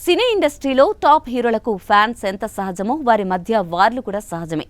సినీ ఇండస్ట్రీలో టాప్ హీరోలకు ఫ్యాన్స్ ఎంత సహజమో వారి మధ్య వార్లు కూడా సహజమే.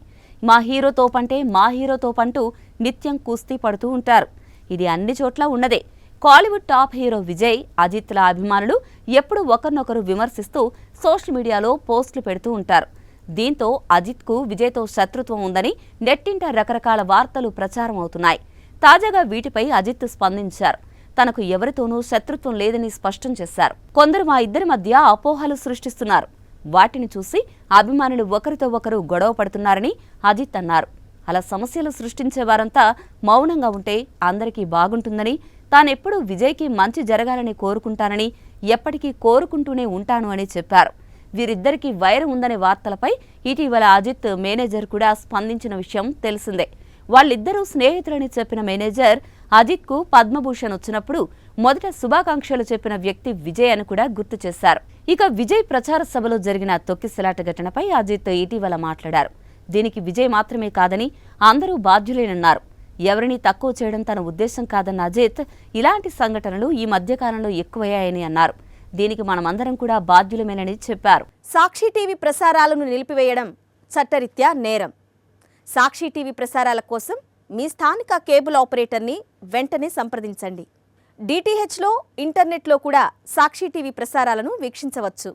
మా హీరోతో పంటే మా హీరోతో పంటూ నిత్యం కుస్తీ పడుతూ ఉంటారు. ఇది అన్ని చోట్ల ఉన్నదే. కాలీవుడ్ టాప్ హీరో విజయ్, అజిత్ల అభిమానులు ఎప్పుడూ ఒకరినొకరు విమర్శిస్తూ సోషల్ మీడియాలో పోస్టులు పెడుతూ ఉంటారు. దీంతో అజిత్కు విజయ్తో శత్రుత్వం ఉందని నెట్టింట రకరకాల వార్తలు ప్రచారం అవుతున్నాయి. తాజాగా వీటిపై అజిత్ స్పందించారు. తనకు ఎవరితోనూ శత్రుత్వం లేదని స్పష్టం చేశారు. కొందరు మా ఇద్దరి మధ్య అపోహలు సృష్టిస్తున్నారు. వాటిని చూసి అభిమానులు ఒకరితో ఒకరు గొడవ పడుతున్నారని అజిత్ అన్నారు. అలా సమస్యలు సృష్టించే వారంతా మౌనంగా ఉంటే అందరికీ బాగుంటుందని, తానెప్పుడూ విజయ్కి మంచి జరగాలని కోరుకుంటానని, ఎప్పటికీ కోరుకుంటూనే ఉంటాను అని చెప్పారు. వీరిద్దరికీ వైరం ఉందనే వార్తలపై ఇటీవల అజిత్ మేనేజర్ కూడా స్పందించిన విషయం తెలిసిందే. వాళ్ళిద్దరూ స్నేహితులని చెప్పిన మేనేజర్ అజిత్కు పద్మభూషణ్ వచ్చినప్పుడు మొదట శుభాకాంక్షలు చెప్పిన వ్యక్తి విజయ్ అని కూడా గుర్తు చేశారు. ఇక విజయ్ ప్రచార సభలో జరిగిన తొక్కిసలాట ఘటనపై అజిత్ ఇటీవల మాట్లాడారు. దీనికి విజయ్ మాత్రమే కాదని అందరూ బాధ్యులేనన్నారు. ఎవరినీ తక్కువ చేయడం తన ఉద్దేశం కాదన్న అజిత్, ఇలాంటి సంఘటనలు ఈ మధ్యకాలంలో ఎక్కువయ్యాయని అన్నారు. దీనికి మనమందరం కూడా బాధ్యులమేనని చెప్పారు. సాక్షి టీవీ ప్రసారాలను నిలిపివేయడం చట్టరీత్యా నేరం. సాక్షి టీవీ ప్రసారాల కోసం మీ స్థానిక కేబుల్ ఆపరేటర్ని వెంటనే సంప్రదించండి. డిటిహెచ్లో, ఇంటర్నెట్లో కూడా సాక్షి టీవీ ప్రసారాలను వీక్షించవచ్చు.